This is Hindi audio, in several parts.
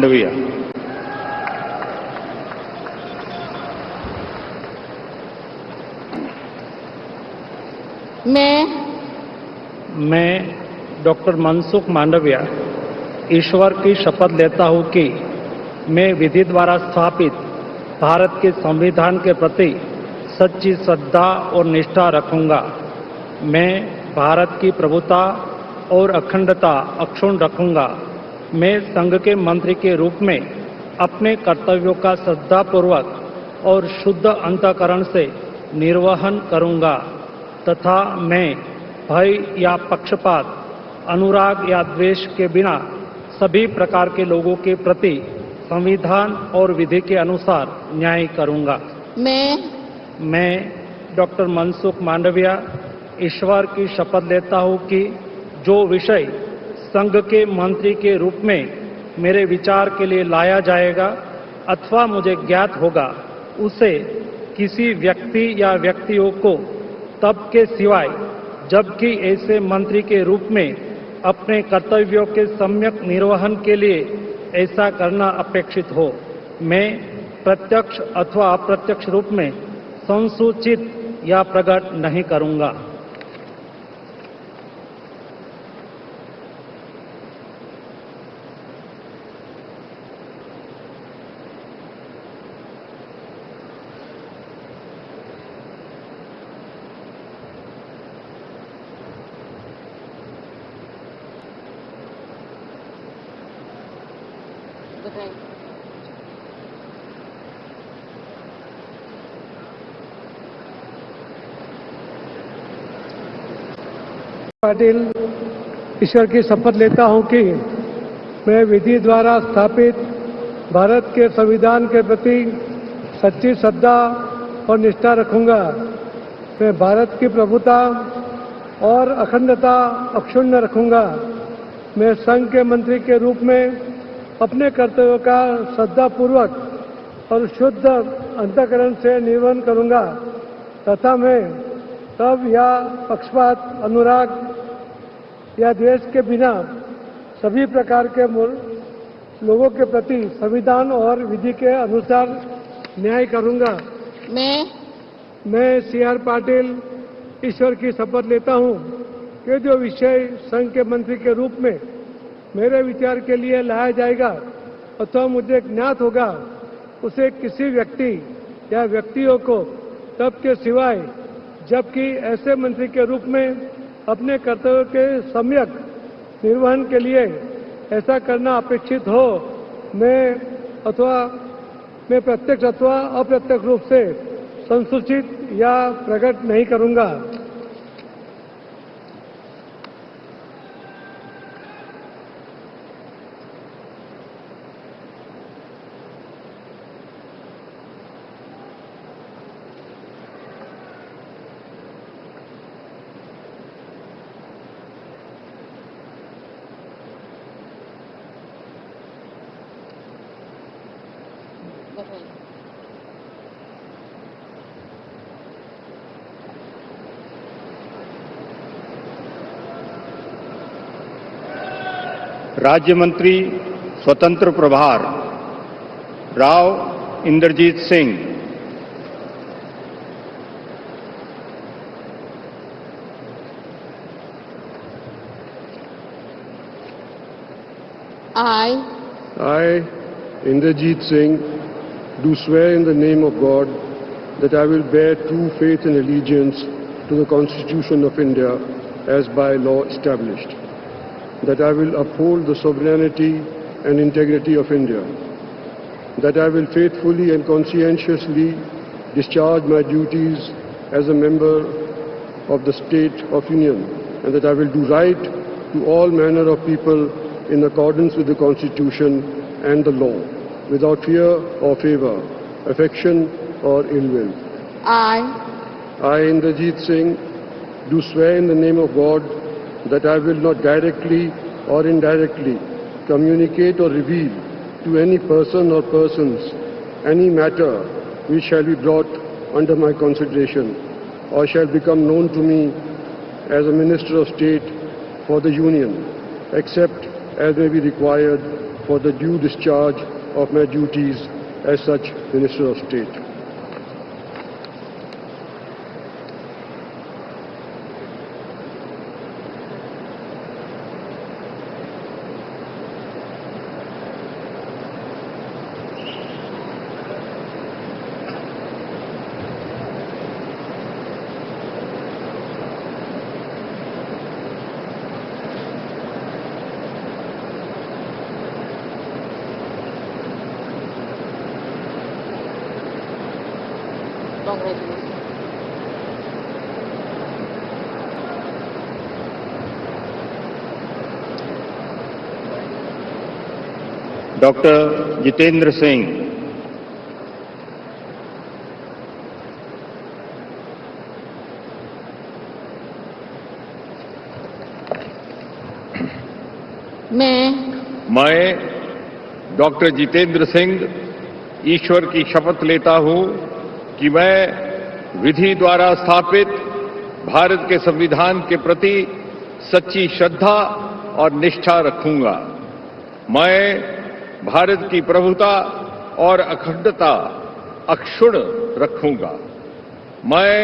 मांडविया। मैं डॉक्टर मनसुख मांडविया ईश्वर की शपथ लेता हूं कि मैं विधि द्वारा स्थापित भारत के संविधान के प्रति सच्ची श्रद्धा और निष्ठा रखूंगा। मैं भारत की प्रभुता और अखंडता अक्षुण्ण रखूंगा। मैं संघ के मंत्री के रूप में अपने कर्तव्यों का श्रद्धापूर्वक और शुद्ध अंतःकरण से निर्वहन करूंगा तथा मैं भय या पक्षपात, अनुराग या द्वेष के बिना सभी प्रकार के लोगों के प्रति संविधान और विधि के अनुसार न्याय करूंगा। मैं डॉक्टर मनसुख मांडविया ईश्वर की शपथ लेता हूं कि जो विषय संघ के मंत्री के रूप में मेरे विचार के लिए लाया जाएगा अथवा मुझे ज्ञात होगा, उसे किसी व्यक्ति या व्यक्तियों को तब के सिवाय जबकि ऐसे मंत्री के रूप में अपने कर्तव्यों के सम्यक निर्वहन के लिए ऐसा करना अपेक्षित हो, मैं प्रत्यक्ष अथवा अप्रत्यक्ष रूप में संसूचित या प्रकट नहीं करूंगा। पाटिल ईश्वर की शपथ लेता हूं कि मैं विधि द्वारा स्थापित भारत के संविधान के प्रति सच्ची श्रद्धा और निष्ठा रखूंगा। मैं भारत की प्रभुता और अखंडता अक्षुण्ण रखूंगा। मैं संघ के मंत्री के रूप में अपने कर्तव्यों का श्रद्धापूर्वक और शुद्ध अंतःकरण से निर्वहन करूंगा तथा मैं तब या पक्षपात, अनुराग या द्वेष के बिना सभी प्रकार के लोगों के प्रति संविधान और विधि के अनुसार न्याय करूंगा। मैं सी.आर. पाटिल ईश्वर की शपथ लेता हूं कि जो विषय संघ के मंत्री के रूप में मेरे विचार के लिए लाया जाएगा अथवा मुझे ज्ञात होगा, उसे किसी व्यक्ति या व्यक्तियों को तब के सिवाय जबकि ऐसे मंत्री के रूप में अपने कर्तव्यों के सम्यक निर्वहन के लिए ऐसा करना अपेक्षित हो, मैं प्रत्यक्ष अथवा अप्रत्यक्ष रूप से संसूचित या प्रकट नहीं करूंगा। राज्य मंत्री स्वतंत्र प्रभार Rao Inderjeet Singh. I, Inderjeet Singh, do swear in the name of God that I will bear true faith and allegiance to the Constitution of India as by law established, that I will uphold the sovereignty and integrity of India, that I will faithfully and conscientiously discharge my duties as a member of the State of Union, and that I will do right to all manner of people in accordance with the Constitution and the law, without fear or favor, affection or ill will. I, Inderjeet Singh, do swear in the name of God that I will not directly or indirectly communicate or reveal to any person or persons any matter which shall be brought under my consideration or shall become known to me as a Minister of State for the Union, except as may be required for the due discharge of my duties as such Minister of State. Congratulations. Doctor Jitendra Singh, मैं डॉक्टर जितेंद्र सिंह ईश्वर की शपथ लेता हूं कि मैं विधि द्वारा स्थापित भारत के संविधान के प्रति सच्ची श्रद्धा और निष्ठा रखूंगा। मैं भारत की प्रभुता और अखंडता अक्षुण्ण रखूंगा। मैं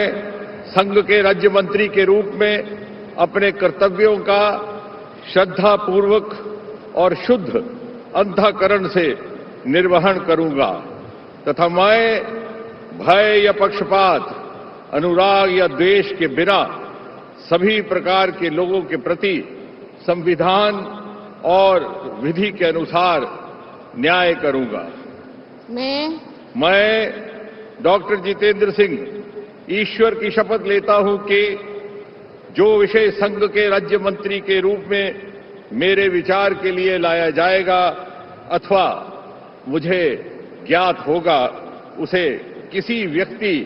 संघ के राज्य मंत्री के रूप में अपने कर्तव्यों का श्रद्धापूर्वक और शुद्ध अंतःकरण से निर्वहन करूंगा तथा मैं भय या पक्षपात, अनुराग या द्वेष के बिना सभी प्रकार के लोगों के प्रति संविधान और विधि के अनुसार न्याय करूंगा। मैं डॉक्टर जितेंद्र सिंह ईश्वर की शपथ लेता हूं कि जो विषय संघ के राज्य मंत्री के रूप में मेरे विचार के लिए लाया जाएगा अथवा मुझे ज्ञात होगा, उसे किसी व्यक्ति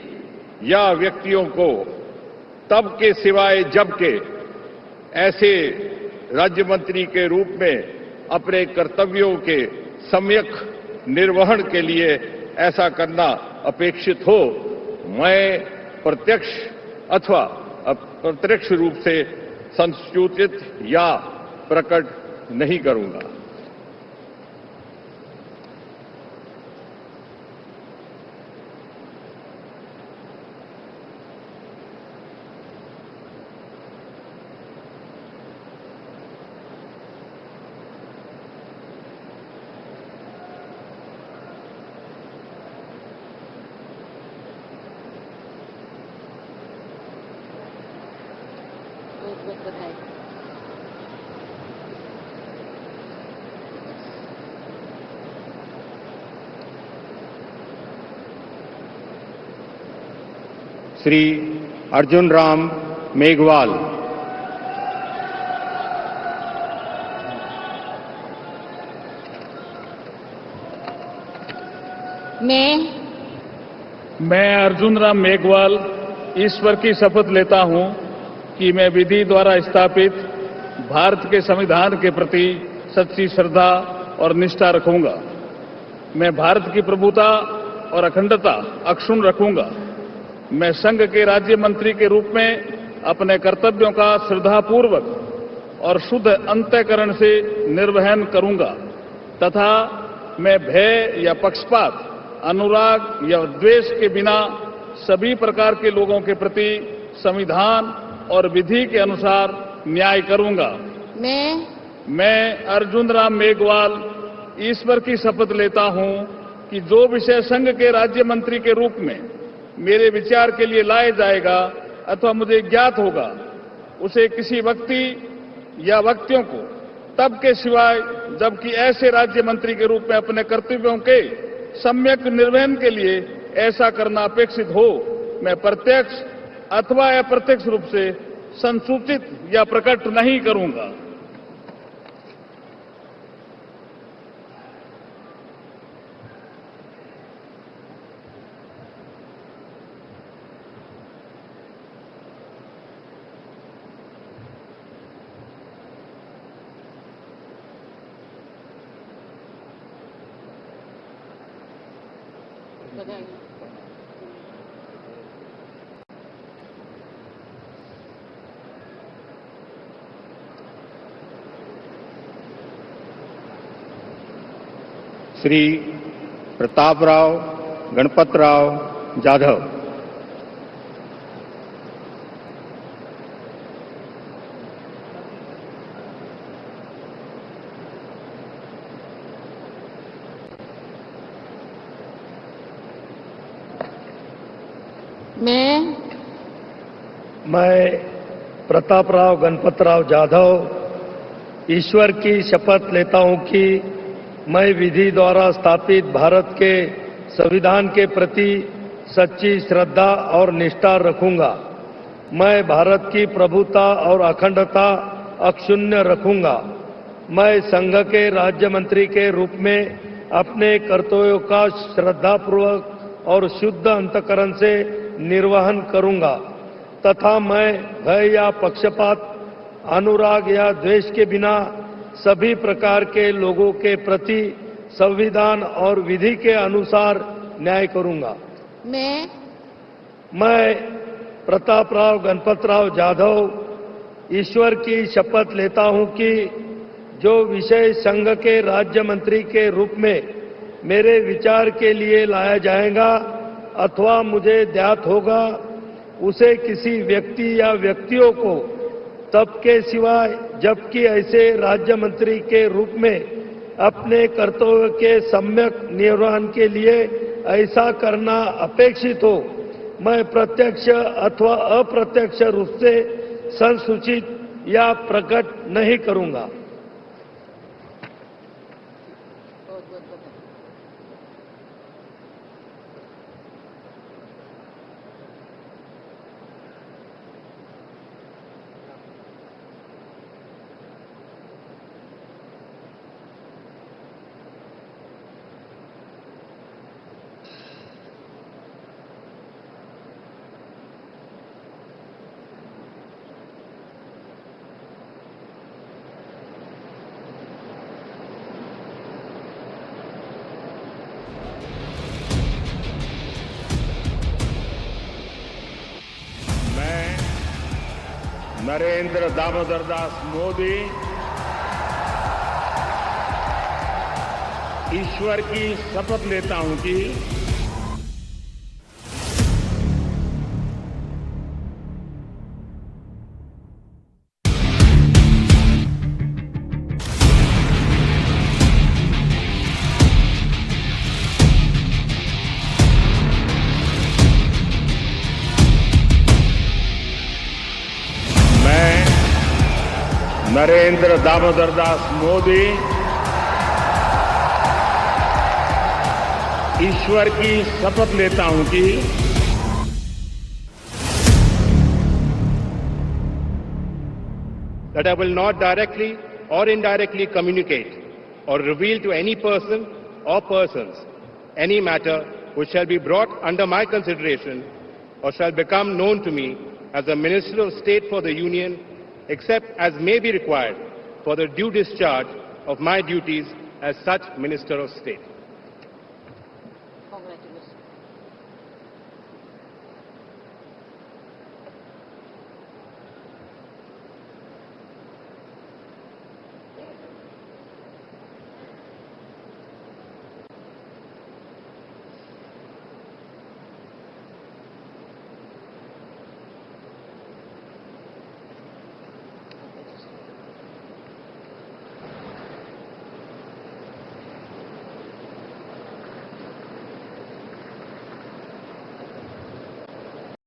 या व्यक्तियों को तब के सिवाय जब के ऐसे राज्य मंत्री के रूप में अपने कर्तव्यों के सम्यक निर्वहन के लिए ऐसा करना अपेक्षित हो, मैं प्रत्यक्ष अथवा अप्रत्यक्ष रूप से संसूचित या प्रकट नहीं करूंगा। बहुत बहुत बधाई। श्री अर्जुन राम मेघवाल, मैं अर्जुन राम मेघवाल ईश्वर की शपथ लेता हूं कि मैं विधि द्वारा स्थापित भारत के संविधान के प्रति सच्ची श्रद्धा और निष्ठा रखूंगा। मैं भारत की प्रभुता और अखंडता अक्षुण्ण रखूंगा। मैं संघ के राज्य मंत्री के रूप में अपने कर्तव्यों का श्रद्धापूर्वक और शुद्ध अंतःकरण से निर्वहन करूंगा तथा मैं भय या पक्षपात, अनुराग या द्वेष के बिना सभी प्रकार के लोगों के प्रति संविधान और विधि के अनुसार न्याय करूंगा। मैं अर्जुन राम मेघवाल ईश्वर की शपथ लेता हूं कि जो विषय संघ के राज्य मंत्री के रूप में मेरे विचार के लिए लाया जाएगा अथवा मुझे ज्ञात होगा, उसे किसी व्यक्ति या व्यक्तियों को तब के सिवाय जबकि ऐसे राज्य मंत्री के रूप में अपने कर्तव्यों के सम्यक निर्वहन के लिए ऐसा करना अपेक्षित हो, मैं प्रत्यक्ष अथवा अप्रत्यक्ष रूप से संसूचित या प्रकट नहीं करूंगा। बधाई। श्री प्रतापराव गणपतराव जाधव। मैं प्रतापराव गणपतराव जाधव ईश्वर की शपथ लेता हूं कि मैं विधि द्वारा स्थापित भारत के संविधान के प्रति सच्ची श्रद्धा और निष्ठा रखूंगा। मैं भारत की प्रभुता और अखंडता अक्षुण्ण रखूंगा। मैं संघ के राज्य मंत्री के रूप में अपने कर्तव्यों का श्रद्धापूर्वक और शुद्ध अंतकरण से निर्वहन करूंगा तथा मैं भय या पक्षपात, अनुराग या द्वेष के बिना सभी प्रकार के लोगों के प्रति संविधान और विधि के अनुसार न्याय करूंगा। मैं प्रतापराव गणपतराव जाधव ईश्वर की शपथ लेता हूं कि जो विषय संघ के राज्य मंत्री के रूप में मेरे विचार के लिए लाया जाएगा अथवा मुझे ज्ञात होगा, उसे किसी व्यक्ति या व्यक्तियों को तब के सिवाय जबकि ऐसे राज्य मंत्री के रूप में अपने कर्तव्य के सम्यक निर्वहन के लिए ऐसा करना अपेक्षित हो, मैं प्रत्यक्ष अथवा अप्रत्यक्ष रूप से संसूचित या प्रकट नहीं करूंगा। नरेंद्र दामोदर दास मोदी ईश्वर की शपथ लेता हूं कि नरेंद्र दामोदर दास मोदी ईश्वर की शपथ लेता हूं कि that I will not directly or indirectly communicate or reveal to any person or persons any matter which shall be brought under my consideration or shall become known to me as a Minister of State for the Union, except as may be required for the due discharge of my duties as such Minister of State. Congratulations.